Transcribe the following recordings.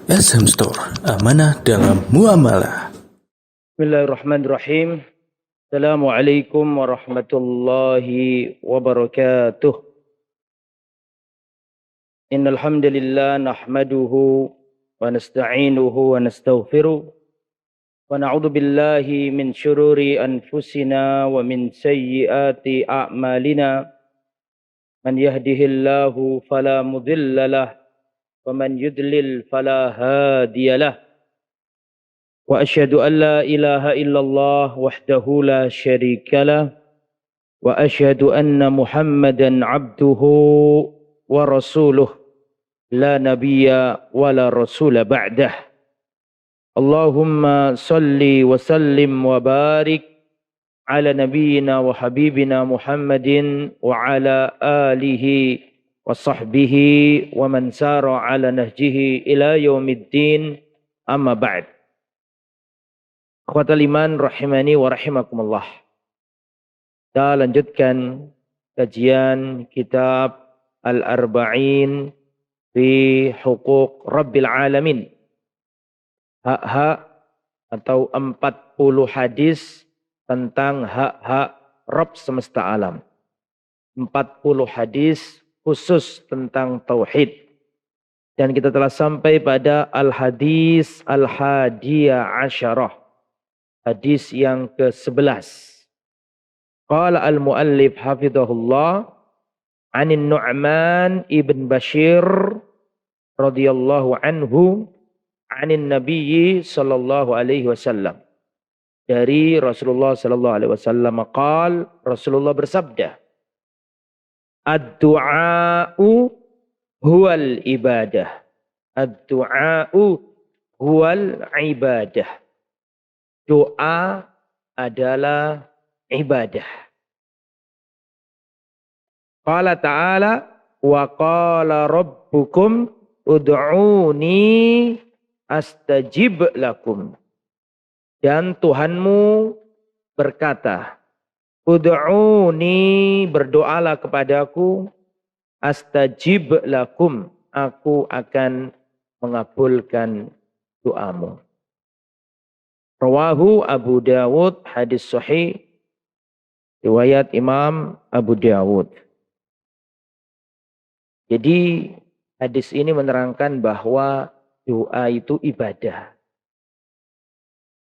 SM Store, amanah dalam muamalah. Bismillahirrahmanirrahim. Assalamualaikum warahmatullahi wabarakatuh. Innal hamdalillah nahmaduhu wa nasta'inuhu wa nastaghfiruh wa na'udzu billahi min syururi anfusina wa min sayyiati a'malina. Man yahdihillahu fala mudilla lahu wa man yudlil fala hadiyalah. وأشهد أن لا إله إلا الله وحده لا شريك له وأشهد أن محمدا عبده ورسوله لا نبي ولا رسول بعده. اللهم صل وسلم وبارك على نبينا وحبيبنا محمد وعلى آله وصحبه ومن سار على نهجه إلى يوم الدين. أما بعد. Akhwatal iman rahimani wa rahimakumullah. Kita lanjutkan kajian kitab Al-Arba'in fi Huquq Rabbil Alamin. Hak-hak atau 40 hadis tentang hak-hak Rabb semesta alam. 40 hadis khusus tentang tauhid. Dan kita telah sampai pada Al-Hadis Al-Hadiyah Asyarah. Hadis yang ke-11. Qala al-muallif hafidhahullah anin Nu'man ibn Bashir radhiyallahu anhu anin nabiyyi sallallahu alaihi wasallam. Dari Rasulullah sallallahu alaihi wasallam qala, Rasulullah bersabda, ad-du'a'u huwal ibadah. Ad-du'a'u huwal ibadah. Doa adalah ibadah. Qala ta'ala wa qala rabbukum ud'uni astajib lakum. Dan Tuhanmu berkata, ud'uni, berdoalah kepadaku, astajib lakum, aku akan mengabulkan doamu. Rawahu Abu Dawud, hadis sahih, riwayat Imam Abu Dawud. Jadi hadis ini menerangkan bahwa doa itu ibadah.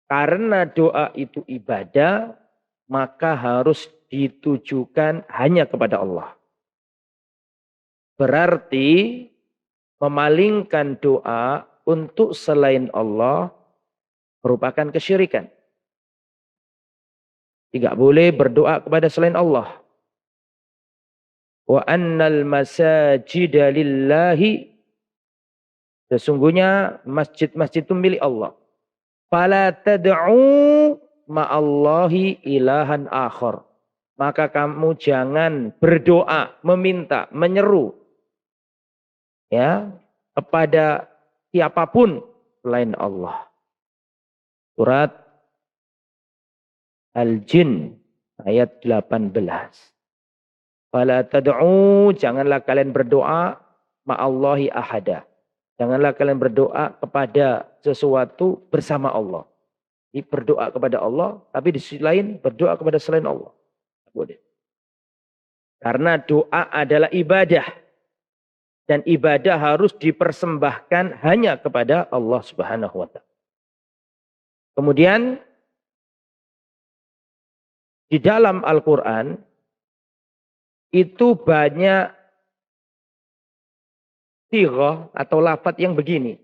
Karena doa itu ibadah, maka harus ditujukan hanya kepada Allah. Berarti memalingkan doa untuk selain Allah merupakan kesyirikan. Tidak boleh berdoa kepada selain Allah. Wa annal masajida lillahi. Sesungguhnya masjid-masjid itu milik Allah. Fala tad'u ma'allahi ilahan akhar. Maka kamu jangan berdoa, meminta, menyeru ya kepada siapapun selain Allah. Surat Al-Jin ayat 18. Fala tad'u, janganlah kalian berdoa ma'allahi ahada. Janganlah kalian berdoa kepada sesuatu bersama Allah. Jadi berdoa kepada Allah, tapi di sisi lain berdoa kepada selain Allah. Boleh. Karena doa adalah ibadah. Dan ibadah harus dipersembahkan hanya kepada Allah Subhanahu wa ta'ala. Kemudian di dalam Al-Quran itu banyak sighah atau lafaz yang begini.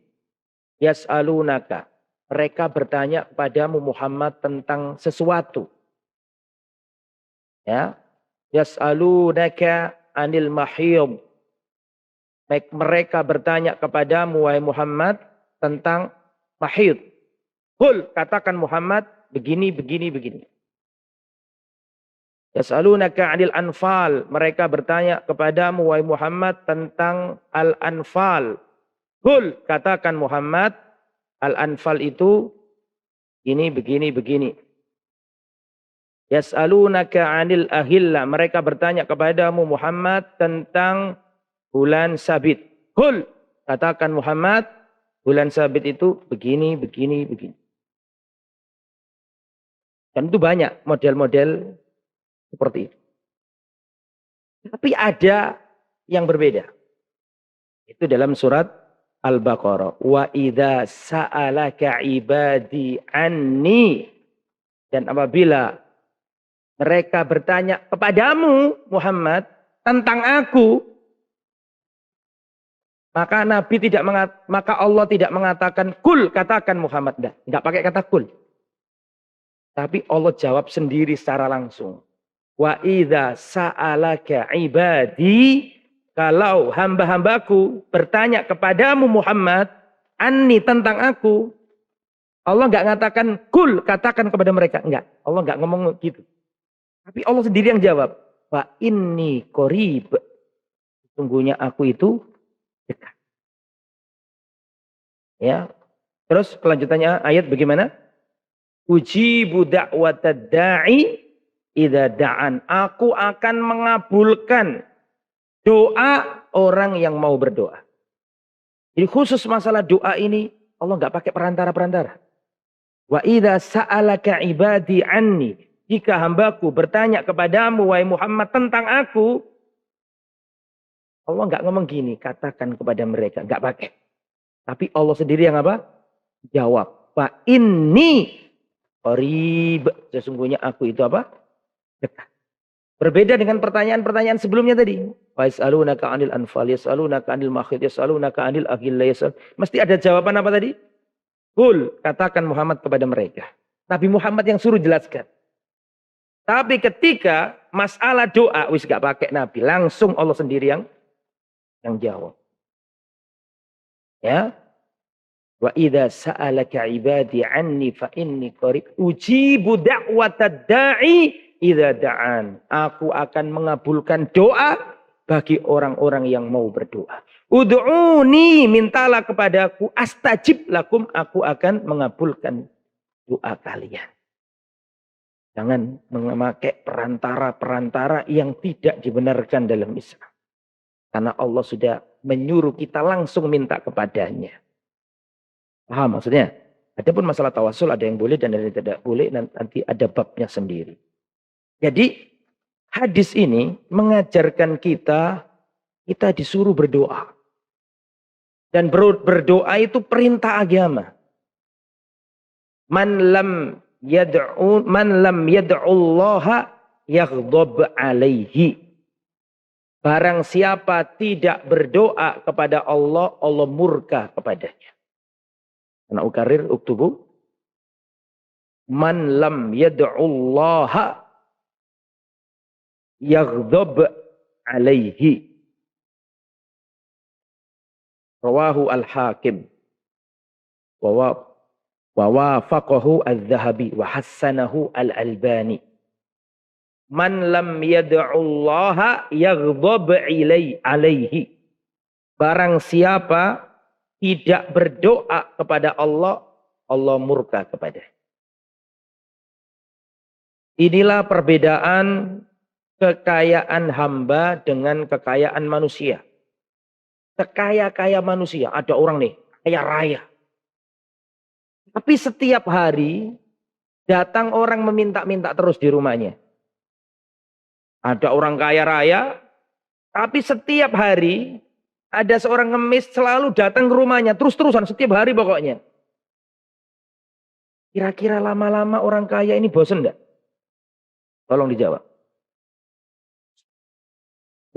Yas'alunaka. Mereka bertanya kepadamu Muhammad tentang sesuatu. Ya. Yas'alunaka anil mahiyum. Mereka bertanya kepadamu wahai Muhammad tentang mahid. Qul, katakan Muhammad begini, begini, begini. Yas'alunaka 'anil anfal. Mereka bertanya kepadamu wahai Muhammad tentang al-anfal. Qul, katakan Muhammad, al-anfal itu ini, begini, begini. Yas'alunaka 'anil ahilla. Mereka bertanya kepadamu Muhammad tentang bulan sabit. Qul, katakan Muhammad, Bulan sabit itu begini, begini, begini. Dan itu banyak model-model seperti itu. Tapi ada yang berbeda. Itu dalam surat Al-Baqarah. Wa idza sa'alaka ibadi anni. Dan apabila mereka bertanya kepadamu Muhammad tentang aku, maka maka Allah tidak mengatakan kul, katakan Muhammad. Enggak pakai kata kul. Tapi Allah jawab sendiri secara langsung. Wa idza sa'alaka ibadi, kalau hamba-hambaku bertanya kepadamu Muhammad anni, tentang aku, Allah enggak mengatakan kul, katakan kepada mereka. Enggak, Allah enggak ngomong gitu. Tapi Allah sendiri yang jawab. Fa inni qarib. Sungguhnya aku itu dekat. Ya. Terus kelanjutannya ayat bagaimana? Ujibu da'watad da'i idza da'an. Aku akan mengabulkan doa orang yang mau berdoa. Jadi khusus masalah doa ini Allah enggak pakai perantara-perantara. Wa idza sa'alaka ibadi anni, jika hambaku bertanya kepadamu wahai Muhammad tentang aku, Allah enggak ngomong gini, katakan kepada mereka, enggak pakai. Tapi Allah sendiri yang apa? Jawab. Fa inni qarib, sesungguhnya aku itu apa? Dekat. Berbeda dengan pertanyaan-pertanyaan sebelumnya tadi. Wa yas'alunaka 'anil anfal, yas'alunaka 'anil mahid, yas'alunaka 'anil aghilla, mesti ada jawaban apa tadi? Qul, katakan Muhammad kepada mereka. Nabi Muhammad yang suruh jelaskan. Tapi ketika masalah doa, wis gak pakai Nabi, langsung Allah sendiri yang jawab. Ya. Wa idza sa'alaka ibadi anni fa inni qarib ujibu da'watad da'i idza da'an. Aku akan mengabulkan doa bagi orang-orang yang mau berdoa. Ud'uni, mintalah kepadaku, astajib lakum, aku akan mengabulkan doa kalian. Jangan memakai perantara-perantara yang tidak dibenarkan dalam Islam. Karena Allah sudah menyuruh kita langsung minta kepadanya. Paham maksudnya? Adapun masalah tawasul ada yang boleh dan ada yang tidak boleh, nanti ada babnya sendiri. Jadi hadis ini mengajarkan kita disuruh berdoa. Dan berdoa itu perintah agama. Man lam yad'ullaha yaghdab alaihi. Barang siapa tidak berdoa kepada Allah, Allah murka kepadanya. Ana ukarir uktubu. Man lam yad'ullaha yaghdab alaihi. Rawahu al-Hakim. Wa wafaqahu al-Dhahabi wa hassanahu al-Albani. Man lam yad'ullaha yaghdab alaihi. Barang siapa tidak berdoa kepada Allah, Allah murka kepada. Inilah perbedaan kekayaan hamba dengan kekayaan manusia. Sekaya-kaya manusia, ada orang nih, kaya raya. Tapi setiap hari datang orang meminta-minta terus di rumahnya. Ada orang kaya raya, tapi setiap hari ada seorang ngemis selalu datang ke rumahnya, terus-terusan setiap hari pokoknya. Kira-kira lama-lama orang kaya ini bosan enggak? Tolong dijawab.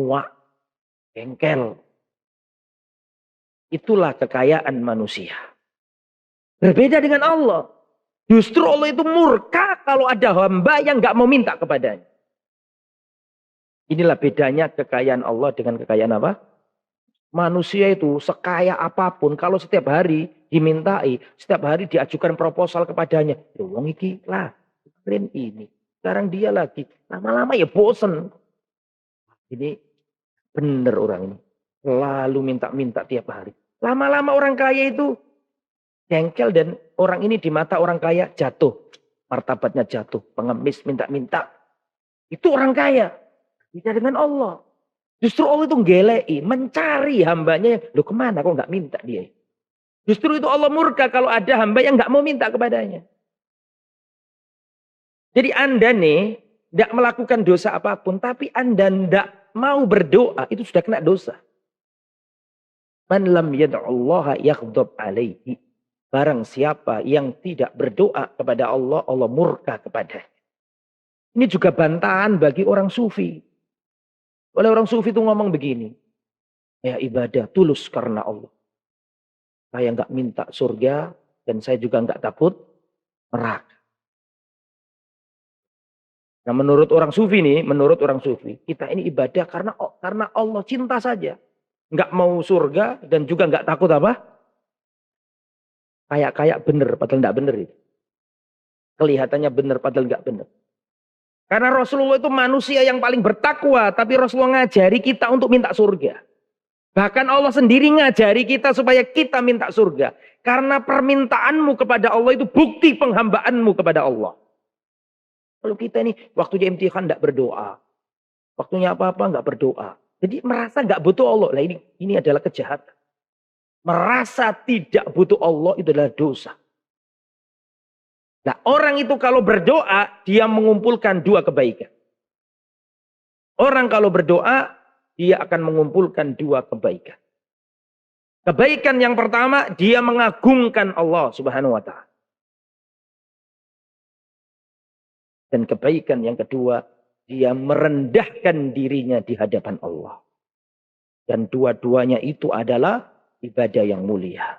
Wah, bengkel. Itulah kekayaan manusia. Berbeda dengan Allah. Justru Allah itu murka kalau ada hamba yang enggak mau minta kepadanya. Inilah bedanya kekayaan Allah dengan kekayaan apa? Manusia itu sekaya apapun, kalau setiap hari dimintai, setiap hari diajukan proposal kepadanya. Ya wong iki lah, keren ini. Sekarang dia lagi. Lama-lama ya bosen. Ini bener orang ini. Lalu minta-minta tiap hari. Lama-lama orang kaya itu jengkel dan orang ini di mata orang kaya jatuh. Martabatnya jatuh. Pengemis minta-minta. Itu orang kaya. Tidak dengan Allah. Justru Allah itu ngelei, mencari hambanya. Loh kemana kok nggak minta dia? Justru itu Allah murka kalau ada hamba yang nggak mau minta kepadanya. Jadi Anda nih tidak melakukan dosa apapun, tapi Anda tidak mau berdoa, itu sudah kena dosa. Man lam yad'ullaha yaghdab alaihi. Barang siapa yang tidak berdoa kepada Allah, Allah murka kepadanya. Ini juga bantahan bagi orang sufi. Oleh orang sufi itu ngomong begini. Ya ibadah tulus karena Allah. Saya nggak minta surga dan saya juga nggak takut neraka. Nah menurut orang sufi nih, kita ini ibadah karena Allah cinta saja. Nggak mau surga dan juga nggak takut apa? Kayak bener, padahal nggak bener itu. Kelihatannya bener, padahal nggak bener. Karena Rasulullah itu manusia yang paling bertakwa, tapi Rasulullah ngajari kita untuk minta surga. Bahkan Allah sendiri ngajari kita supaya kita minta surga. Karena permintaanmu kepada Allah itu bukti penghambaanmu kepada Allah. Kalau kita ini waktunya imtihan tidak berdoa. Waktunya apa-apa nggak berdoa. Jadi merasa nggak butuh Allah. Nah ini adalah kejahatan. Merasa tidak butuh Allah itu adalah dosa. Nah orang itu kalau berdoa, dia mengumpulkan dua kebaikan. Orang kalau berdoa, dia akan mengumpulkan dua kebaikan. Kebaikan yang pertama, dia mengagungkan Allah Subhanahu wa ta'ala. Dan kebaikan yang kedua, dia merendahkan dirinya di hadapan Allah. Dan dua-duanya itu adalah ibadah yang mulia.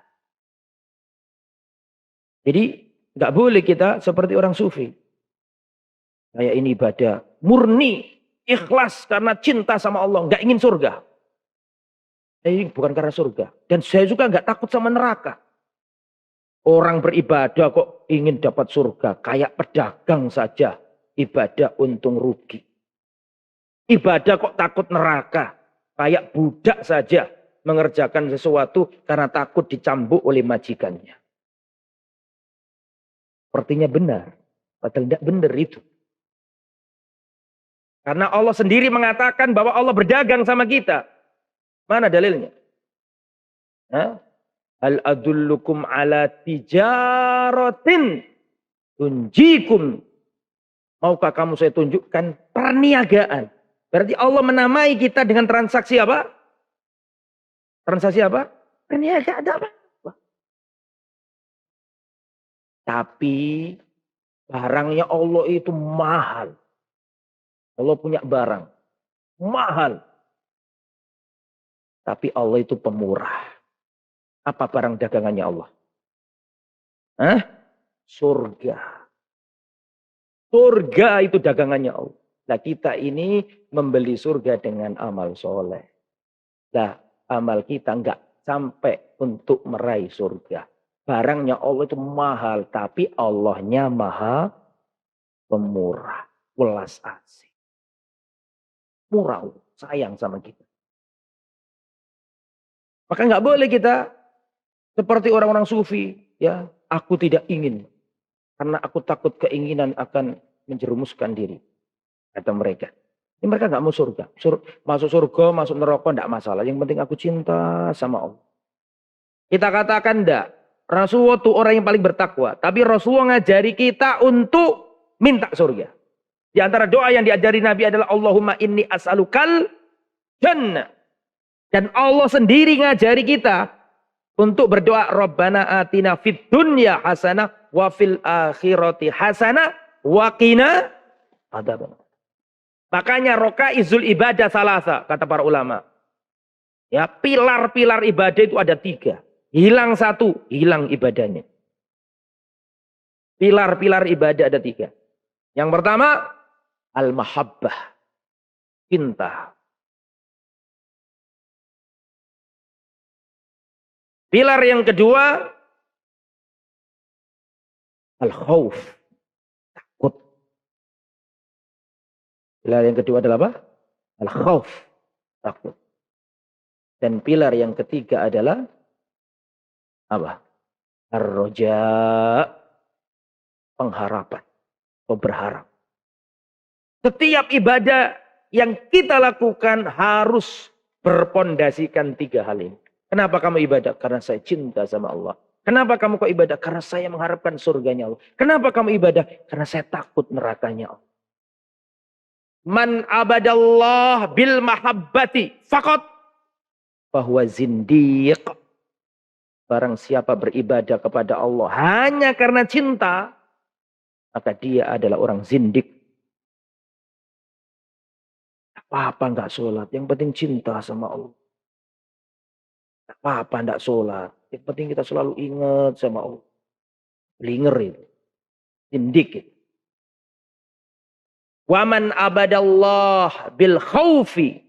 Jadi nggak boleh kita seperti orang sufi. Kayak ini ibadah murni, ikhlas karena cinta sama Allah, nggak ingin surga. Ini bukan karena surga. Dan saya juga nggak takut sama neraka. Orang beribadah kok ingin dapat surga, kayak pedagang saja. Ibadah untung rugi. Ibadah kok takut neraka, kayak budak saja mengerjakan sesuatu karena takut dicambuk oleh majikannya. Sepertinya benar, padahal tidak benar itu. Karena Allah sendiri mengatakan bahwa Allah berdagang sama kita. Mana dalilnya? Hal adullukum ala tijaratin tunjikum. Maukah kamu saya tunjukkan perniagaan? Berarti Allah menamai kita dengan transaksi apa? Transaksi apa? Perniagaan apa? Tapi barangnya Allah itu mahal. Allah punya barang. Mahal. Tapi Allah itu pemurah. Apa barang dagangannya Allah? Surga. Surga itu dagangannya Allah. Nah kita ini membeli surga dengan amal soleh. Nah amal kita enggak sampai untuk meraih surga. Barangnya Allah itu mahal. Tapi Allahnya maha pemurah. Welas asih. Murah. Sayang sama kita. Maka nggak boleh kita seperti orang-orang sufi. Ya, aku tidak ingin. Karena aku takut keinginan akan menjerumuskan diri. Kata mereka. Ini mereka nggak mau surga. Masuk surga, masuk neraka nggak masalah. Yang penting aku cinta sama Allah. Kita katakan enggak. Rasulullah itu orang yang paling bertakwa. Tapi Rasulullah ngajari kita untuk minta surga. Di antara doa yang diajari Nabi adalah Allahumma inni as'alukal jannah. Dan Allah sendiri ngajari kita untuk berdoa Rabbana atina fid dunya hasanah wa fil akhirati hasanah wa qina adzabannar. Makanya rokaizul ibadah salasa kata para ulama. Ya, pilar-pilar ibadah itu ada 3. Hilang 1, hilang ibadahnya. Pilar-pilar ibadah ada 3. Yang pertama, al-mahabbah. Cinta. Pilar yang kedua, al-khauf. Takut. Pilar yang kedua adalah apa? Al-khauf. Takut. Dan pilar yang ketiga adalah apa? Ar-roja, pengharapan atau berharap. Setiap ibadah yang kita lakukan harus berpondasikan 3 hal ini. Kenapa kamu ibadah? Karena saya cinta sama Allah. Kenapa kamu kok ibadah? Karena saya mengharapkan surganya Allah. Kenapa kamu ibadah? Karena saya takut nerakanya Allah. Man abadallah bil mahabbati faqat bahwa zindiq. Barang siapa beribadah kepada Allah hanya karena cinta, maka dia adalah orang zindik. Apa-apa enggak sholat, yang penting cinta sama Allah. Apa-apa enggak sholat, yang penting kita selalu ingat sama Allah. Blinger itu, zindik itu. Waman abadallah bil khaufi.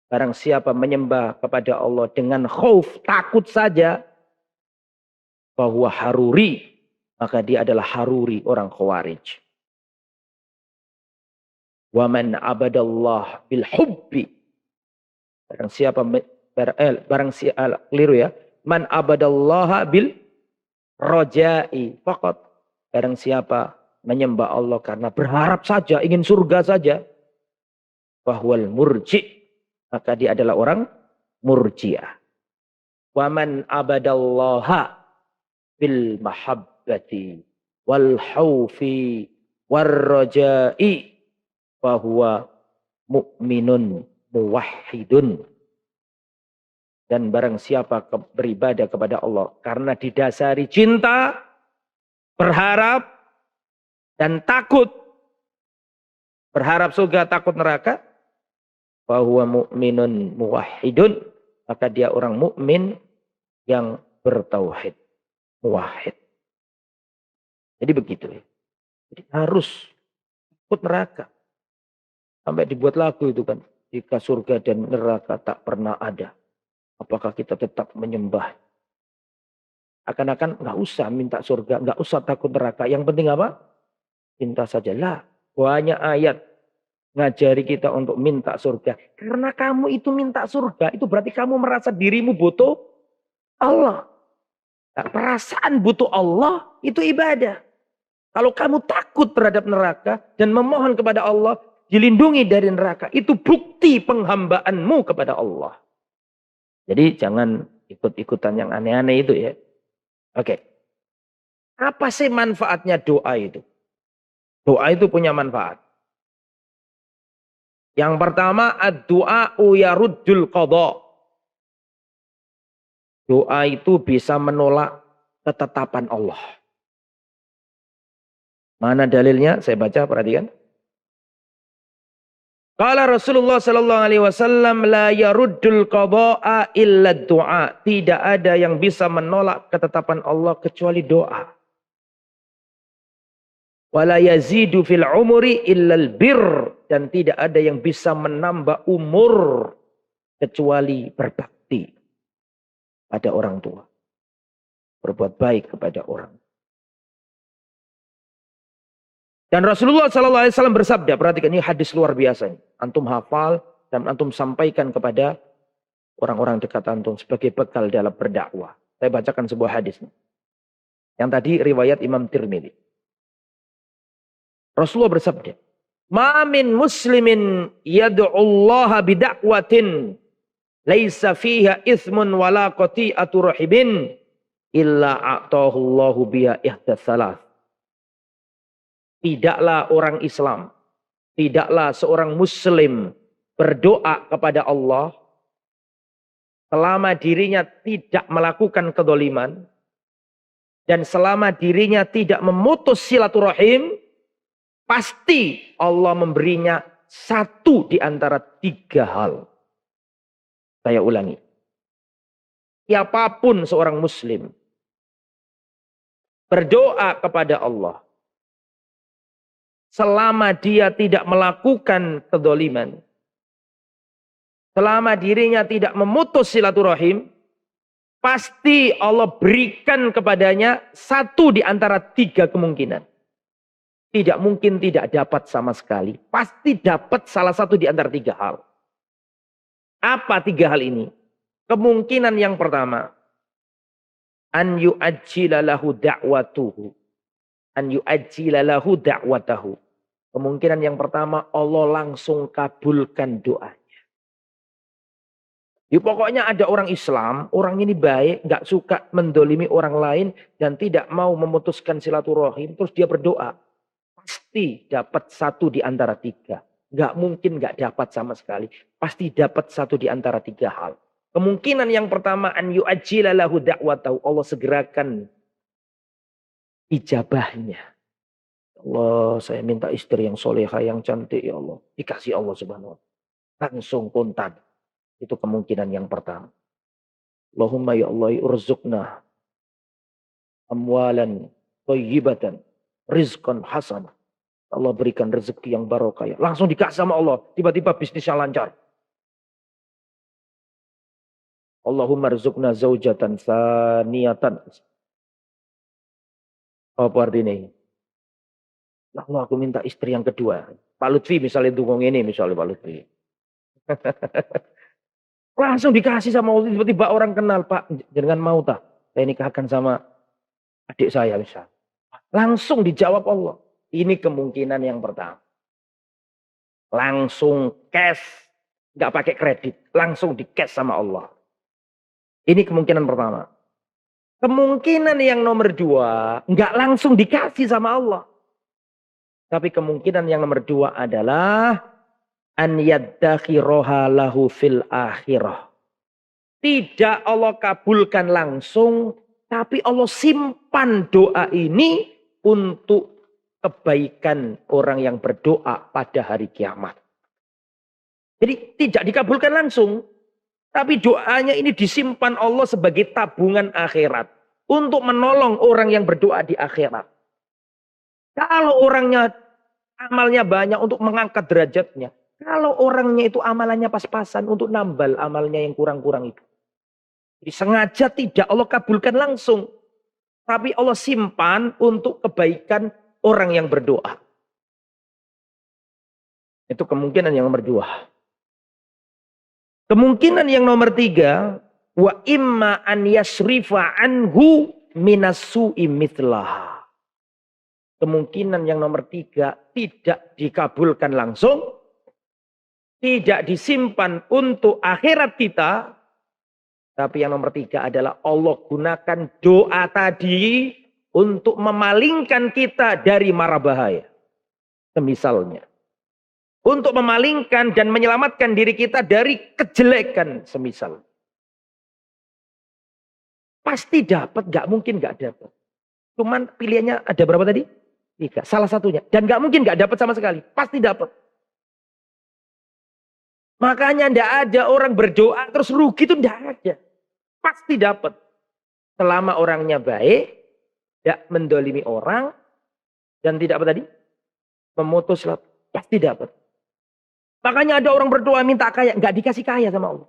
Barang siapa menyembah kepada Allah dengan khauf, takut saja, bahwa haruri, maka dia adalah haruri, orang khawarij. Waman abadallah bil hubbi. Barang siapa keliru ya. Man abadallaha bil rojai faqat. Barang siapa menyembah Allah karena berharap saja, ingin surga saja, bahwal murji, maka dia adalah orang murjiah. Waman abadallaha bil mahabbati wal khaufi war rajai bahwa mu'minun muwahhidun. Dan barang siapa beribadah kepada Allah karena didasari cinta, berharap, dan takut. Berharap surga, takut neraka. Bahwa mu'minun muwahhidun. Maka dia orang mukmin yang bertauhid. Muwahhid. Jadi begitu. Jadi harus takut neraka. Sampai dibuat lagu itu kan. Jika surga dan neraka tak pernah ada, apakah kita tetap menyembah? Akan-akan nggak usah minta surga, nggak usah takut neraka. Yang penting apa? Cinta sajalah. Banyak ayat ngajari kita untuk minta surga. Karena kamu itu minta surga, itu berarti kamu merasa dirimu butuh Allah. Nah, perasaan butuh Allah itu ibadah. Kalau kamu takut terhadap neraka dan memohon kepada Allah, dilindungi dari neraka, itu bukti penghambaanmu kepada Allah. Jadi jangan ikut-ikutan yang aneh-aneh itu ya. Oke. Apa sih manfaatnya doa itu? Doa itu punya manfaat. Yang pertama, ad-du'a'u yaruddul qadha. Doa itu bisa menolak ketetapan Allah. Mana dalilnya? Saya baca, perhatikan. Qala Rasulullah sallallahu alaihi wasallam la yaruddul qadha'a illa du'a. Tidak ada yang bisa menolak ketetapan Allah kecuali doa. Wala yazidu fil umri illal bir. Dan tidak ada yang bisa menambah umur kecuali berbakti pada orang tua. Berbuat baik kepada orang. Dan Rasulullah SAW bersabda, perhatikan ini hadis luar biasa. Antum hafal dan antum sampaikan kepada orang-orang dekat antum sebagai bekal dalam berdakwah. Saya bacakan sebuah hadis. Yang tadi riwayat Imam Tirmidzi. Rasulullah bersabda, "Ma min muslimin yad'ullaha bida'watin laisa fiha ithmun wala qati'atu rahibin illa a'tahu Allahu biha ihdas salas." Tidaklah orang Islam, tidaklah seorang muslim berdoa kepada Allah selama dirinya tidak melakukan kedoliman dan selama dirinya tidak memutus silaturahim, pasti Allah memberinya satu di antara tiga hal. Saya ulangi. Siapapun seorang muslim berdoa kepada Allah selama dia tidak melakukan kedoliman, selama dirinya tidak memutus silaturahim, pasti Allah berikan kepadanya satu di antara tiga kemungkinan. Tidak mungkin tidak dapat sama sekali. Pasti dapat salah satu di antara tiga hal. Apa tiga hal ini? Kemungkinan yang pertama, an yu'ajjila lahu da'watuhu. An yu'ajjila lahu da'watahu. Kemungkinan yang pertama, Allah langsung kabulkan doanya. Ya, pokoknya ada orang Islam, orang ini baik, nggak suka mendolimi orang lain dan tidak mau memutuskan silaturahim, terus dia berdoa. Pasti dapat satu di antara tiga. Nggak mungkin nggak dapat sama sekali. Pasti dapat satu di antara tiga hal. Kemungkinan yang pertama, an yu'ajjila lahu da'watahu. Allah segerakan ijabahnya. Allah, saya minta istri yang solehah, yang cantik ya Allah. Dikasih Allah subhanahu wa ta'ala. Langsung kontan. Itu kemungkinan yang pertama. Allahumma ya Allah urzuqna amwalan thayyibatan rizqan hasanah. Allah berikan rezeki yang barokah. Langsung dikasih sama Allah. Tiba-tiba bisnisnya lancar. Allahumma rzuqna zaujatan saniyatan. Apa artinya? Allah, aku minta istri yang kedua. Pak Lutfi misalnya dukung ini, misalnya Pak Lutfi. Langsung dikasih sama Allah. Tiba-tiba orang kenal, Pak, jangan mau tak saya nikahkan sama adik saya misal. Langsung dijawab Allah. Ini kemungkinan yang pertama. Langsung cash. Nggak pakai kredit. Langsung di cash sama Allah. Ini kemungkinan pertama. Kemungkinan yang nomor dua. Nggak langsung dikasih sama Allah. Tapi kemungkinan yang nomor dua adalah an yaddakhiroha lahu fil akhirah. Tidak Allah kabulkan langsung, tapi Allah simpan doa ini untuk kebaikan orang yang berdoa pada hari kiamat. Jadi tidak dikabulkan langsung, tapi doanya ini disimpan Allah sebagai tabungan akhirat untuk menolong orang yang berdoa di akhirat. Kalau orangnya amalnya banyak untuk mengangkat derajatnya. Kalau orangnya itu amalannya pas-pasan untuk nambal amalnya yang kurang-kurang itu. Jadi sengaja tidak Allah kabulkan langsung. Tapi Allah simpan untuk kebaikan orang yang berdoa. Itu kemungkinan yang nomor dua. Kemungkinan yang nomor tiga. Wa imma an yasrifa anhu minasu'i mitlah. Kemungkinan yang nomor tiga tidak dikabulkan langsung. Tidak disimpan untuk akhirat kita. Tapi yang nomor tiga adalah Allah gunakan doa tadi untuk memalingkan kita dari mara bahaya. Semisalnya. Untuk memalingkan dan menyelamatkan diri kita dari kejelekan semisal. Pasti dapat, gak mungkin gak dapat. Cuman pilihannya ada berapa tadi? Tiga. Salah satunya. Dan gak mungkin gak dapat sama sekali. Pasti dapat. Makanya tidak ada orang berdoa terus rugi, itu tidak ada. Pasti dapat. Selama orangnya baik, tidak mendolimi orang, dan tidak apa tadi? Memutus, pasti dapat. Makanya ada orang berdoa minta kaya, nggak dikasih kaya sama Allah.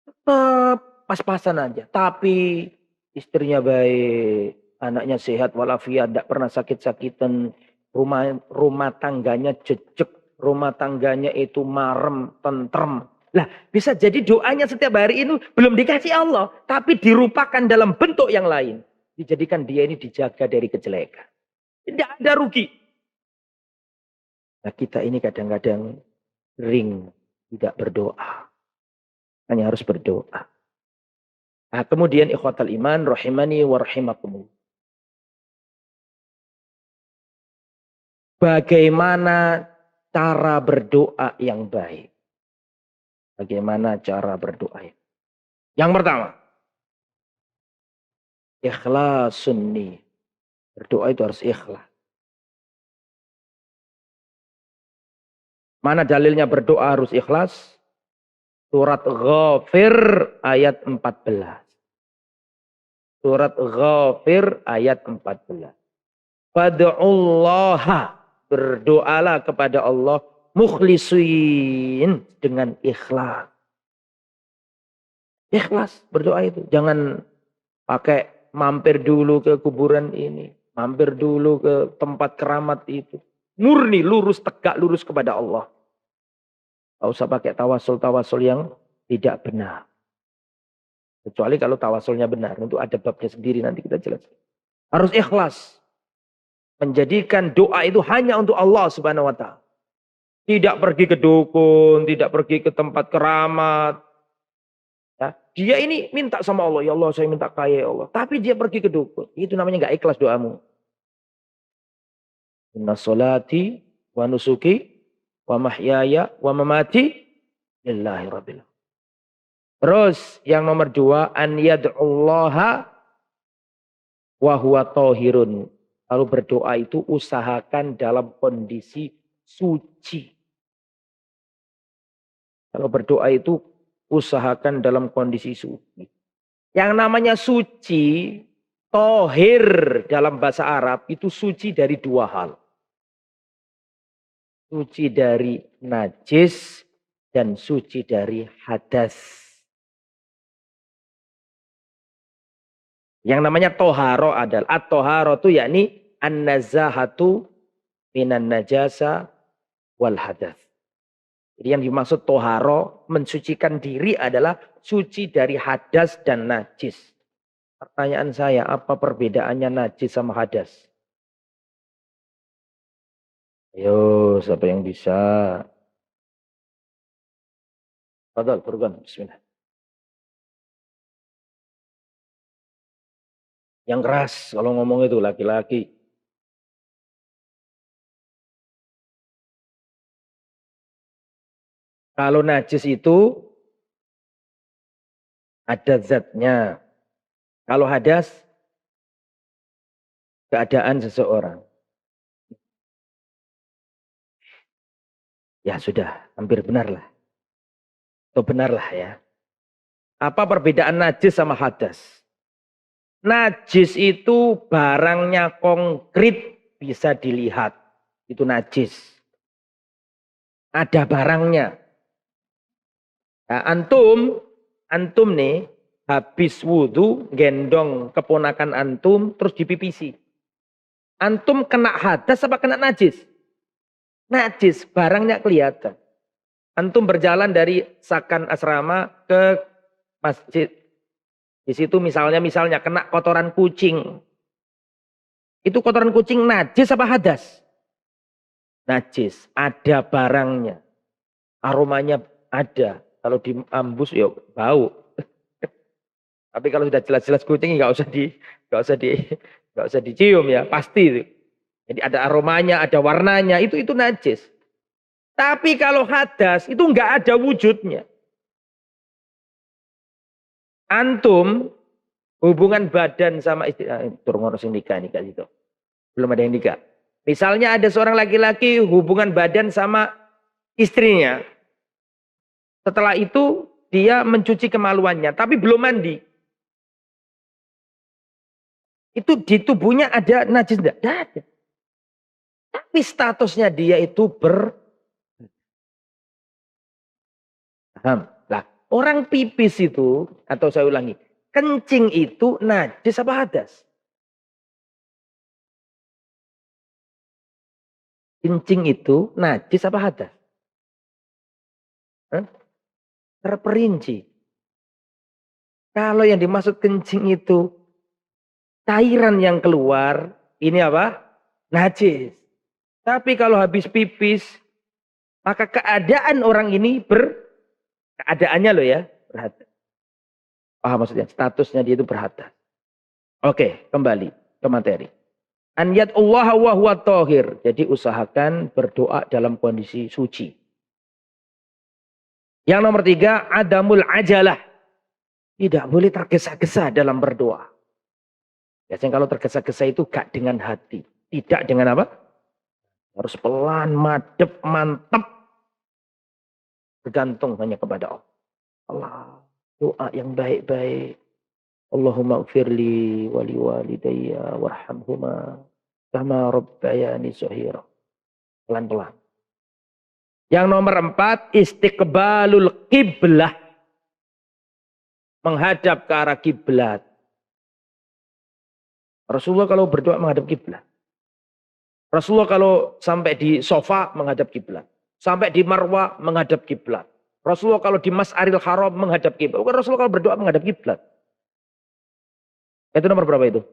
Tetap pas-pasan aja. Tapi istrinya baik, anaknya sehat walafiat, tidak pernah sakit-sakitan, rumah tangganya jejak. Rumah tangganya itu marem, tentrem. Lah, bisa jadi doanya setiap hari itu belum dikasih Allah. Tapi dirupakan dalam bentuk yang lain. Dijadikan dia ini dijaga dari kejelekan. Tidak ada rugi. Nah, kita ini kadang-kadang sering tidak berdoa. Hanya harus berdoa. Nah, kemudian ikhwatal iman, rahimani wa rahimakumullah. Bagaimana cara berdoa yang baik? Bagaimana cara berdoa? Yang pertama, ikhlasun niyah. Berdoa itu harus ikhlas. Mana dalilnya berdoa harus ikhlas? Surat Ghafir ayat 14. Surat Ghafir ayat 14. Fad'ullaha. Berdoalah kepada Allah mukhlisin dengan ikhlas. Ikhlas berdoa itu. Jangan pakai mampir dulu ke kuburan ini. Mampir dulu ke tempat keramat itu. Murni, lurus, tegak, lurus kepada Allah. Tidak usah pakai tawasul-tawasul yang tidak benar. Kecuali kalau tawasulnya benar. Untuk ada babnya sendiri nanti kita jelaskan. Harus ikhlas. Menjadikan doa itu hanya untuk Allah subhanahu wa ta'ala. Tidak pergi ke dukun, tidak pergi ke tempat keramat. Ya, dia ini minta sama Allah, ya Allah saya minta kaya ya Allah. Tapi dia pergi ke dukun. Itu namanya nggak ikhlas doamu. Inna sholati wa nusuki wa mahyaya wa mamati lillahi rabbil. Terus yang nomor 2, an yad'ullaha wa huwa tahirun. Kalau berdoa itu usahakan dalam kondisi suci. Kalau berdoa itu usahakan dalam kondisi suci. Yang namanya suci, tohir dalam bahasa Arab itu suci dari 2 hal. Suci dari najis dan suci dari hadas. Yang namanya toharo adalah at-toharo itu yakni an-nazahatu minan najasa wal hadas. Jadi yang dimaksud toharo, mensucikan diri adalah suci dari hadas dan najis. Pertanyaan saya, apa perbedaannya najis sama hadas? Ayo, siapa yang bisa? Fadal, Furqan, bismillah. Yang keras kalau ngomong itu laki-laki. Kalau najis itu ada zatnya. Kalau hadas, keadaan seseorang. Ya sudah, hampir benarlah. Atau benarlah ya. Apa perbedaan najis sama hadas? Najis itu barangnya konkret, bisa dilihat. Itu najis. Ada barangnya. Nah, antum nih habis wudhu, gendong keponakan antum, terus dipipisi. Antum kena hadas apa kena najis? Najis, barangnya kelihatan. Antum berjalan dari Sakan asrama ke masjid. Di situ misalnya kena kotoran kucing. Itu kotoran kucing najis apa hadas? Najis, ada barangnya. Aromanya ada. Kalau diambus ya bau. Tapi kalau sudah jelas-jelas kucing nggak usah dicium ya, pasti itu. Jadi ada aromanya, ada warnanya, itu najis. Tapi kalau hadas itu nggak ada wujudnya. Antum hubungan badan sama istri, turun ngurus nikah gitu. Belum ada yang nikah. Misalnya ada seorang laki-laki hubungan badan sama istrinya. Setelah itu dia mencuci kemaluannya, tapi belum mandi. Itu di tubuhnya ada najis enggak? Tidak ada. Tapi statusnya dia itu Paham? Lah, orang pipis itu, atau saya ulangi, kencing itu najis apa hadas? Kencing itu najis apa hadas? Terperinci. Kalau yang dimaksud kencing itu cairan yang keluar, ini apa? Najis. Tapi kalau habis pipis, maka keadaan orang ini keadaannya loh ya, berhadas. Paham maksudnya? Statusnya dia itu berhadas. Oke, kembali ke materi. An yad'ullaha wa huwa thahir. Jadi usahakan berdoa dalam kondisi suci. Yang nomor 3, adamul ajalah. Tidak boleh tergesa-gesa dalam berdoa. Biasanya kalau tergesa-gesa itu gak dengan hati. Tidak dengan apa? Harus pelan, madep, mantep. Bergantung hanya kepada Allah. Allah. Doa yang baik-baik. Allahumma ufirli wali walidayya warhamhuma kama rabbayani shaghira. Pelan-pelan. Yang nomor 4, istiqbalul qiblah. Menghadap ke arah kiblat. Rasulullah kalau berdoa menghadap kiblat. Rasulullah kalau sampai di sofa menghadap kiblat. Sampai di Marwah menghadap kiblat. Rasulullah kalau di Mas'aril Haram menghadap kiblat. Bukan Rasulullah kalau berdoa menghadap kiblat. Itu nomor berapa itu?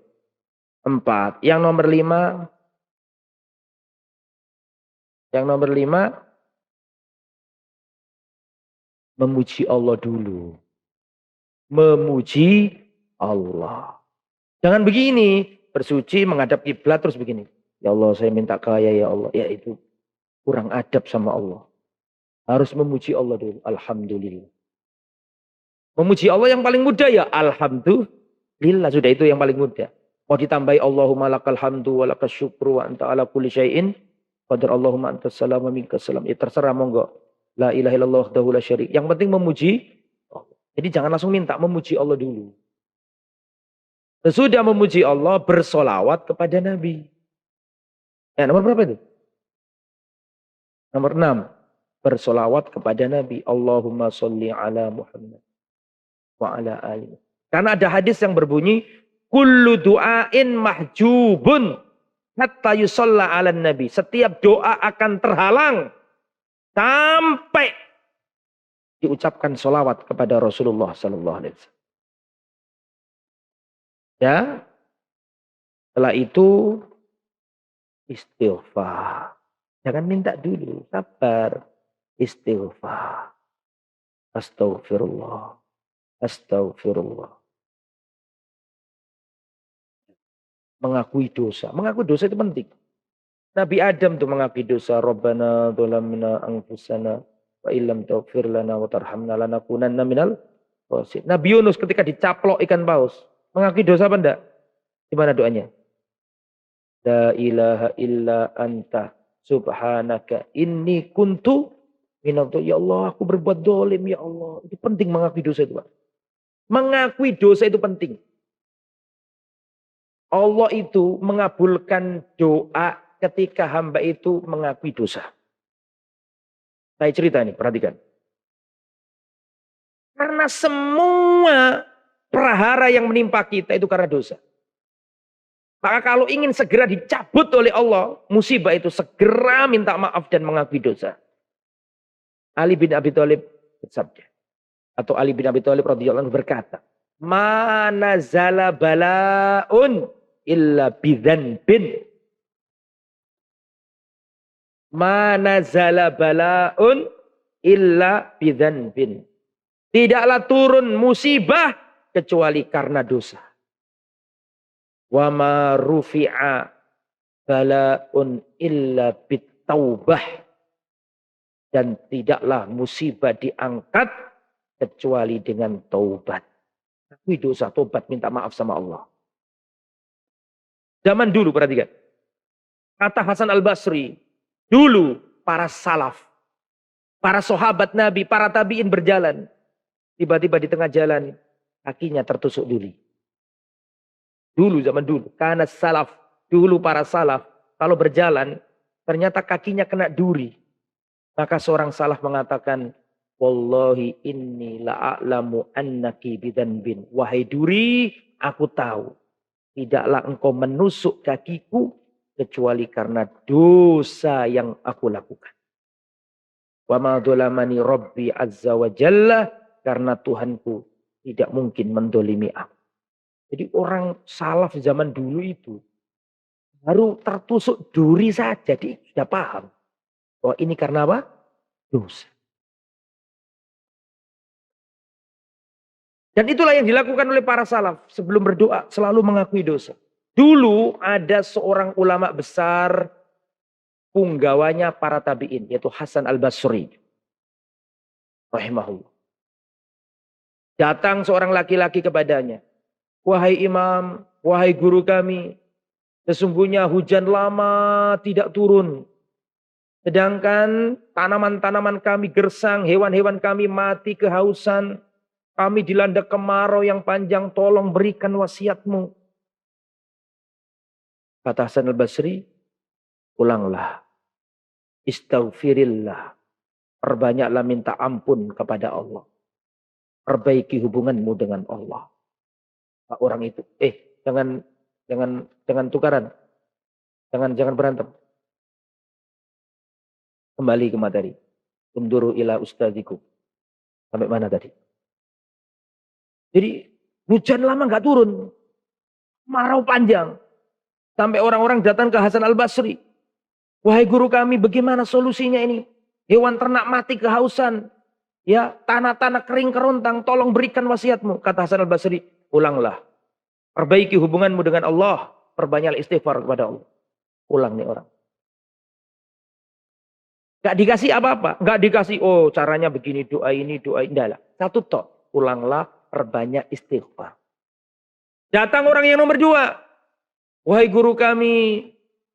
4. Yang nomor 5. Memuji Allah dulu. Memuji Allah. Jangan begini, bersuci menghadap kiblat terus begini. Ya Allah, saya minta kaya ya Allah. Ya itu kurang adab sama Allah. Harus memuji Allah dulu. Alhamdulillah. Memuji Allah yang paling mudah ya alhamdulillah. Sudah itu yang paling mudah. Mau ditambahi Allahumma lakal hamdu wa lakal syukru wa anta ala kulli syai'in. Qadar Allahumma antas salam wa minkas salam. Ya terserah monggo. La ilaha illallah wahdahu la syarik. Yang penting memuji Allah. Jadi jangan langsung minta, memuji Allah dulu. Sesudah memuji Allah, bersolawat kepada Nabi. Nomor berapa itu? Nomor 6. Bersolawat kepada Nabi. Allahumma sholli ala Muhammad wa ala alihi. Karena ada hadis yang berbunyi, kullu du'ain mahjubun hatta yusalla ala Nabi. Setiap doa akan terhalang sampai diucapkan solawat kepada Rasulullah sallallahu alaihi wasallam. Ya, setelah itu istighfar. Jangan minta dulu, sabar. Istighfar. Astaghfirullah. Astaghfirullah. Mengakui dosa. Mengakui dosa itu penting. Nabi Adam tuh mengakui dosa. Rabbana dzalamna anfusana wa illam taghfir lana wa tarhamna lanakunanna minal khasirin. Nabi Yunus ketika dicaplok ikan paus. Mengakui dosa apa enggak? Gimana doanya? La ilaha illa anta subhanaka inni kuntu minadh. Ya Allah, aku berbuat dolim ya Allah. Itu penting mengakui dosa itu, Pak. Mengakui dosa itu penting. Allah itu mengabulkan doa ketika hamba itu mengakui dosa. Saya cerita nih, perhatikan. Karena semua prahara yang menimpa kita itu karena dosa. Maka kalau ingin segera dicabut oleh Allah, musibah itu segera minta maaf dan mengakui dosa. Ali bin Abi Thalib bersabda, atau Ali bin Abi Thalib radhiyallahu anhu berkata, "Ma nazala bala'un illa bidzanbin." Ma nazala bala'un illa bidzanbin. Tidaklah turun musibah kecuali karena dosa. Wa ma rufi'a bala'un illa bitaubah. Dan tidaklah musibah diangkat kecuali dengan taubat. Akui dosa, taubat, minta maaf sama Allah. Zaman dulu perhatikan. Kata Hasan Al-Basri, dulu para salaf, para sahabat Nabi, para tabi'in berjalan. Tiba-tiba di tengah jalan, kakinya tertusuk duri. Dulu, zaman dulu. Karena salaf, dulu para salaf, kalau berjalan, ternyata kakinya kena duri. Maka seorang salaf mengatakan, Wallahi inni la'a'lamu annaki bidzanbin. Wahai duri, aku tahu. Tidaklah engkau menusuk kakiku, kecuali karena dosa yang aku lakukan. Wa ma dzalamani Rabbi azza wa jalla, karena Tuhanku tidak mungkin mendolimi aku. Jadi orang salaf zaman dulu itu baru tertusuk duri saja, dia sudah paham bahwa ini karena apa? Dosa. Dan itulah yang dilakukan oleh para salaf sebelum berdoa, selalu mengakui dosa. Dulu ada seorang ulama besar, punggawanya para tabi'in, yaitu Hasan Al-Basri. Rahimahullah. Datang seorang laki-laki kepadanya. Wahai imam, wahai guru kami, sesungguhnya hujan lama tidak turun. Sedangkan tanaman-tanaman kami gersang, hewan-hewan kami mati kehausan. Kami dilanda kemarau yang panjang, tolong berikan wasiatmu. Kata Hasan Al-Basri, ulanglah. Istaghfirillah. Perbanyaklah minta ampun kepada Allah. Perbaiki hubunganmu dengan Allah. Orang itu, jangan tukaran. Jangan berantem. Kembali ke materi. Unduru ila ustadzikum. Sampai mana tadi? Jadi hujan lama nggak turun. Marau panjang. Sampai orang-orang datang ke Hasan Al-Basri. Wahai guru kami, bagaimana solusinya ini? Hewan ternak mati kehausan. Ya, tanah-tanah kering kerontang, tolong berikan wasiatmu. Kata Hasan al-Basri, ulanglah. Perbaiki hubunganmu dengan Allah. Perbanyaklah istighfar kepada Allah. Ulang nih orang. Gak dikasih apa-apa. Gak dikasih, oh caranya begini, doa ini. Enggak lah. Satu tok. Ulanglah, perbanyak istighfar. Datang orang yang nomor 2. Wahai guru kami,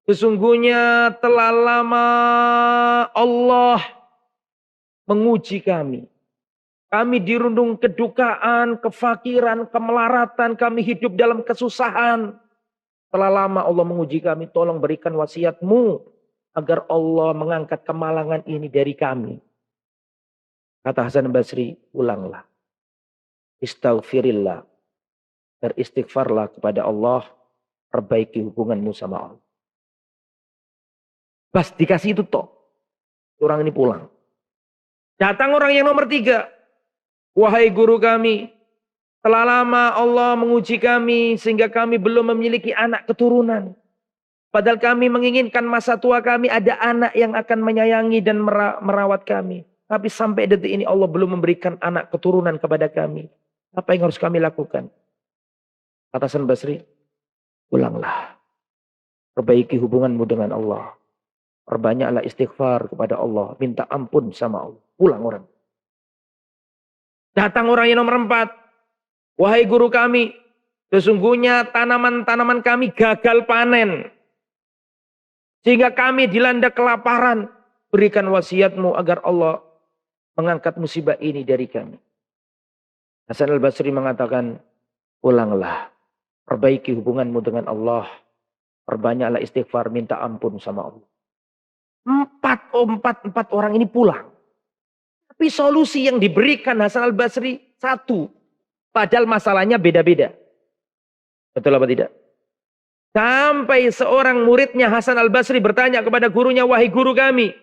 sesungguhnya telah lama Allah menguji kami. Kami dirundung kedukaan, kefakiran, kemelaratan. Kami hidup dalam kesusahan. Telah lama Allah menguji kami. Tolong berikan wasiatmu agar Allah mengangkat kemalangan ini dari kami. Kata Hasan Basri, ulanglah. Istaghfirillah. Beristighfarlah kepada Allah. Perbaiki hubunganmu sama Allah. Bas dikasih itu toh. Orang ini pulang. Datang orang yang nomor 3. Wahai guru kami, telah lama Allah menguji kami sehingga kami belum memiliki anak keturunan. Padahal kami menginginkan masa tua kami ada anak yang akan menyayangi dan merawat kami. Tapi sampai detik ini Allah belum memberikan anak keturunan kepada kami. Apa yang harus kami lakukan? Kata Hasan Basri, ulanglah. Perbaiki hubunganmu dengan Allah. Perbanyaklah istighfar kepada Allah. Minta ampun sama Allah. Pulang orang. Datang orang yang nomor 4. Wahai guru kami, sesungguhnya tanaman-tanaman kami gagal panen. Sehingga kami dilanda kelaparan. Berikan wasiatmu agar Allah mengangkat musibah ini dari kami. Hasan al-Basri mengatakan, ulanglah. Perbaiki hubunganmu dengan Allah. Perbanyaklah istighfar, minta ampun sama Allah. Empat orang ini pulang. Tapi solusi yang diberikan Hasan al-Basri satu. Padahal masalahnya beda-beda. Betul apa tidak? Sampai seorang muridnya Hasan al-Basri bertanya kepada gurunya, wahai guru kami.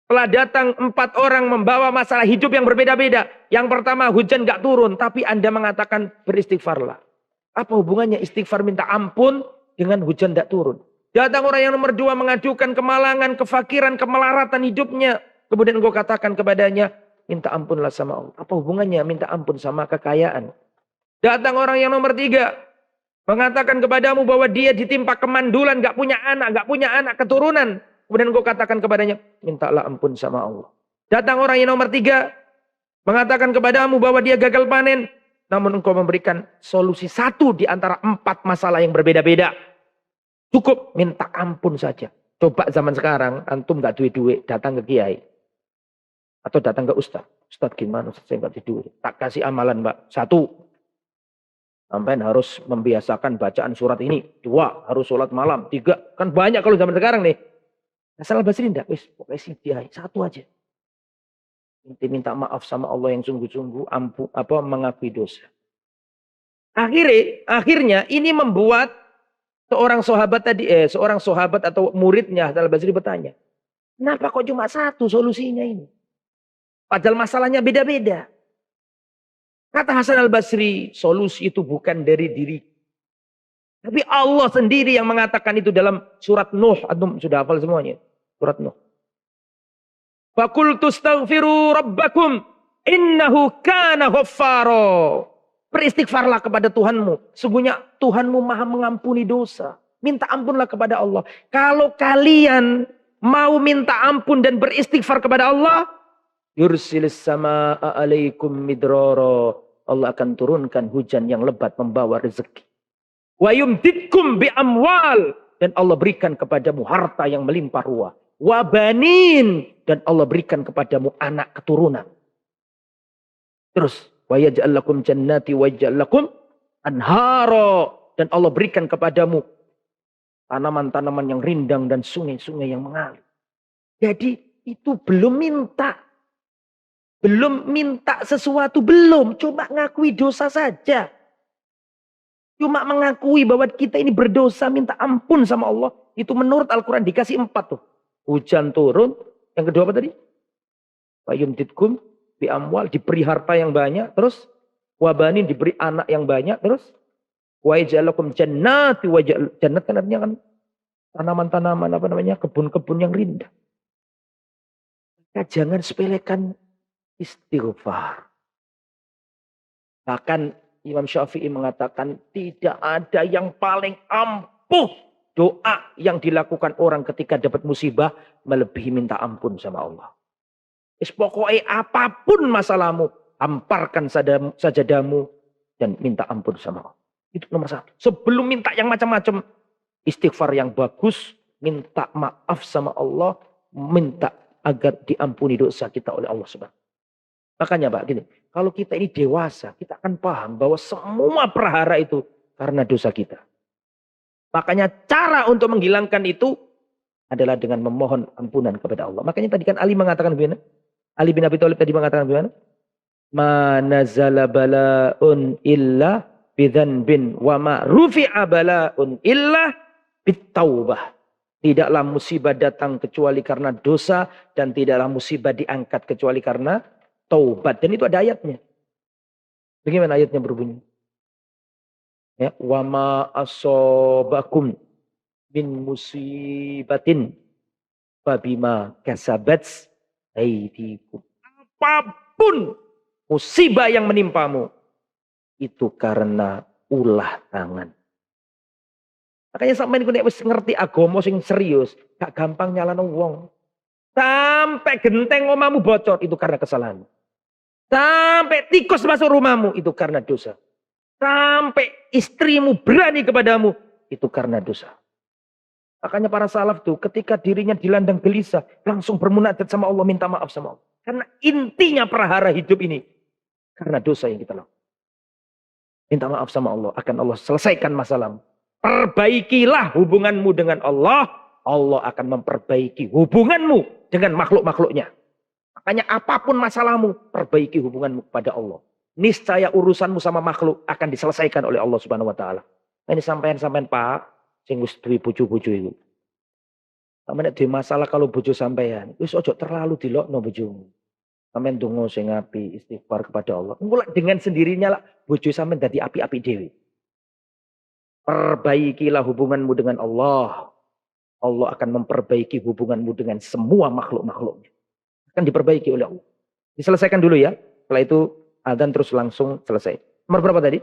Telah datang 4 orang membawa masalah hidup yang berbeda-beda. Yang pertama hujan gak turun. Tapi Anda mengatakan beristighfarlah. Apa hubungannya istighfar minta ampun dengan hujan gak turun? Datang orang yang nomor 2 mengadukan kemalangan, kefakiran, kemelaratan hidupnya. Kemudian engkau katakan kepadanya, minta ampunlah sama Allah. Apa hubungannya minta ampun sama kekayaan? Datang orang yang nomor 3. Mengatakan kepadamu bahwa dia ditimpa kemandulan, gak punya anak keturunan. Kemudian engkau katakan kepadanya, mintalah ampun sama Allah. Datang orang yang nomor 3. Mengatakan kepadamu bahwa dia gagal panen. Namun engkau memberikan solusi satu di antara 4 masalah yang berbeda-beda. Cukup minta ampun saja. Coba zaman sekarang, antum gak duit-duit, datang ke kiai. Atau datang ke ustaz. Ustaz gimana, saya gak duit. Tak kasih amalan mbak. 1. Sampai harus membiasakan bacaan surat ini. 2. Harus sholat malam. 3. Kan banyak kalau zaman sekarang nih. Hasan al-Basri enggak. Pokoknya si kiai. 1 aja. Minta maaf sama Allah yang sungguh-sungguh. Mengakui dosa. Akhirnya ini membuat seorang sahabat atau muridnya Hasan al-Basri bertanya, kenapa kok cuma 1 solusinya ini? Padahal masalahnya beda-beda. Kata Hasan al-Basri, solusi itu bukan dari diri. Tapi Allah sendiri yang mengatakan itu dalam surat Nuh. Antum sudah hafal semuanya. Surat Nuh. Faqultu astaghfiru rabbakum innahu kana ghaffara. Beristighfarlah kepada Tuhanmu. Sungguhnya Tuhanmu maha mengampuni dosa. Minta ampunlah kepada Allah. Kalau kalian mau minta ampun dan beristighfar kepada Allah, yursilis samaa'a alaikum midrara. Allah akan turunkan hujan yang lebat membawa rezeki. Wa yumdidkum bi amwal. Dan Allah berikan kepadamu harta yang melimpah ruah. Wa banin. Dan Allah berikan kepadamu anak keturunan. Terus. Wa yaj'al lakum jannati wa yaj'al lakum anhara. Dan Allah berikan kepadamu tanaman-tanaman yang rindang dan sungai-sungai yang mengalir. Jadi itu belum minta. Belum minta sesuatu, belum. Cuma ngakui dosa saja. Cuma mengakui bahwa kita ini berdosa, minta ampun sama Allah. Itu menurut Al-Quran dikasih 4 tuh. Hujan turun. Yang kedua apa tadi? Wa yumdidkum bi amwal, diberi harta yang banyak. Terus wabanin, diberi anak yang banyak. Terus wa yaj'alakum jannati wa jannat kan artinya kan tanaman-tanaman kebun-kebun yang rindang. Jangan sepelekan istighfar. Bahkan Imam Syafi'i mengatakan tidak ada yang paling ampuh doa yang dilakukan orang ketika dapat musibah melebihi minta ampun sama Allah. Pokoknya apapun masalahmu, hamparkan sajadamu dan minta ampun sama Allah. Itu nomor satu. Sebelum minta yang macam-macam, istighfar yang bagus, minta maaf sama Allah, minta agar diampuni dosa kita oleh Allah Subhanahu. Makanya Pak, gini, kalau kita ini dewasa, kita akan paham bahwa semua perhara itu karena dosa kita. Makanya cara untuk menghilangkan itu adalah dengan memohon ampunan kepada Allah. Makanya tadi kan Ali mengatakan begini. Ali bin Abi Thalib tadi mengatakan begini. Ma nazala bala'un illa bidzanbin wa ma rufi'a bala'un illa bittaubah. Tidaklah musibah datang kecuali karena dosa dan tidaklah musibah diangkat kecuali karena taubat. Dan itu ada ayatnya. Bagaimana ayatnya berbunyi? Ya, wa ma asobakum min musibatin fabima kasabat aydikum. Apapun musibah yang menimpamu itu karena ulah tangan. Makanya sampai niku nek wis ngerti agama sing serius, gak gampang nyalano wong. Sampai genteng omamu bocor itu karena kesalahan. Sampai tikus masuk rumahmu itu karena dosa. Sampai istrimu berani kepadamu itu karena dosa. Makanya para salaf tuh ketika dirinya dilandang gelisah langsung bermunajat sama Allah, minta maaf sama Allah. Karena intinya perhara hidup ini karena dosa yang kita lakukan. Minta maaf sama Allah, akan Allah selesaikan masalahmu. Perbaikilah hubunganmu dengan Allah, Allah akan memperbaiki hubunganmu dengan makhluk-makhluknya. Makanya apapun masalahmu, perbaiki hubunganmu kepada Allah. Niscaya urusanmu sama makhluk akan diselesaikan oleh Allah Subhanahu wa taala. Nah, ini sampean Pak, sing wis duwe bojo-bojo iku. Sampeyan duwe masalah kalau bojo sampean, wis ojo terlalu dilokno bojomu. Sampeyan ndonga sing apik, istighfar kepada Allah. Engko dengan sendirinya lah bojo sampean dadi apik-apik dhewe. Perbaikilah hubunganmu dengan Allah. Allah akan memperbaiki hubunganmu dengan semua makhluk-makhluknya. Akan diperbaiki oleh Allah. Diselesaikan dulu ya. Setelah itu adzan terus langsung selesai. Nomor berapa tadi?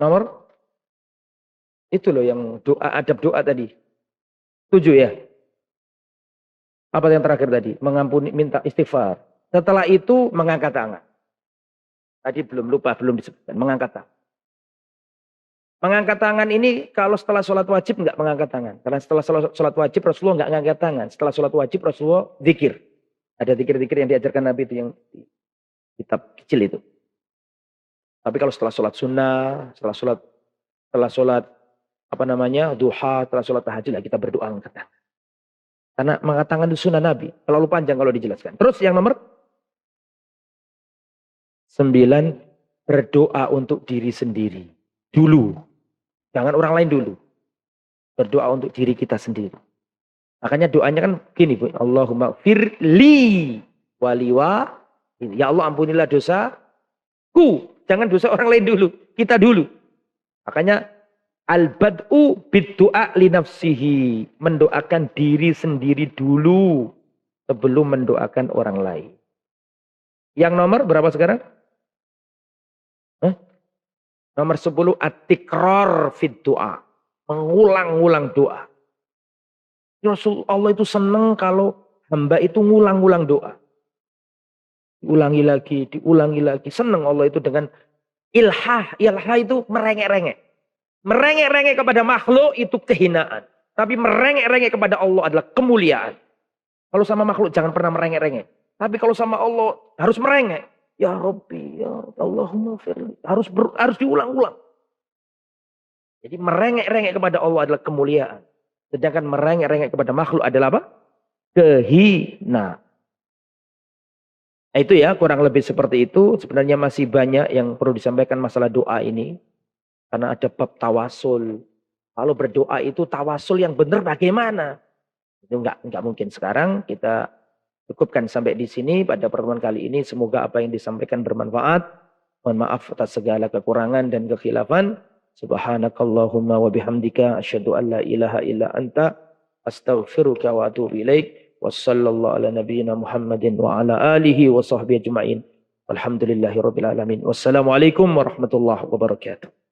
Nomor? Itu loh yang doa, adab doa tadi. 7 ya. Apa yang terakhir tadi? Mengampuni, minta istighfar. Setelah itu mengangkat tangan. Tadi belum disebutkan. Mengangkat tangan. Mengangkat tangan ini kalau setelah sholat wajib enggak mengangkat tangan. Karena setelah sholat wajib Rasulullah enggak mengangkat tangan. Setelah sholat wajib Rasulullah zikir. Ada zikir-zikir yang diajarkan Nabi itu yang di kitab kecil itu. Tapi kalau setelah sholat sunnah, setelah sholat duha, setelah sholat tahajud lah kita berdoa angkat tangan. Karena mengangkat tangan itu sunnah Nabi. Terlalu panjang kalau dijelaskan. Terus yang nomor 9, berdoa untuk diri sendiri. Dulu. Jangan orang lain dulu. Berdoa untuk diri kita sendiri. Makanya doanya kan gini Bu. Allahumma firli waliwa. Ya Allah ampunilah dosaku. Jangan dosa orang lain dulu. Kita dulu. Makanya al-bad'u bid-du'a li nafsihi. Mendoakan diri sendiri dulu. Sebelum mendoakan orang lain. Yang nomor berapa sekarang? Nomor 10, at-tikrar fid doa. Mengulang-ulang doa. Rasulullah itu senang kalau hamba itu ngulang-ulang doa. Diulangi lagi. Senang Allah itu dengan ilhah. Ilhah itu merengek-rengek. Merengek-rengek kepada makhluk itu kehinaan. Tapi merengek-rengek kepada Allah adalah kemuliaan. Kalau sama makhluk jangan pernah merengek-rengek. Tapi kalau sama Allah harus merengek. Ya Rabbi, ya Allahumma firli. Harus diulang-ulang. Jadi merengek-rengek kepada Allah adalah kemuliaan. Sedangkan merengek-rengek kepada makhluk adalah apa? Kehinaan. Nah, itu ya kurang lebih seperti itu. Sebenarnya masih banyak yang perlu disampaikan masalah doa ini. Karena ada bab tawasul. Kalau berdoa itu tawasul yang benar bagaimana? Itu enggak mungkin sekarang. Kita cukupkan sampai di sini pada pertemuan kali ini. Semoga apa yang disampaikan bermanfaat. Mohon maaf atas segala kekurangan dan kekhilafan. Subhanakallahumma wa bihamdika asyhadu an la ilaha illa anta astaghfiruka wa atubu ilaik. Wassallallahu ala nabiyyina Muhammadin wa ala alihi wa sahbihi ajma'in. Walhamdulillahirabbil alamin. Wassalamualaikum warahmatullahi wabarakatuh.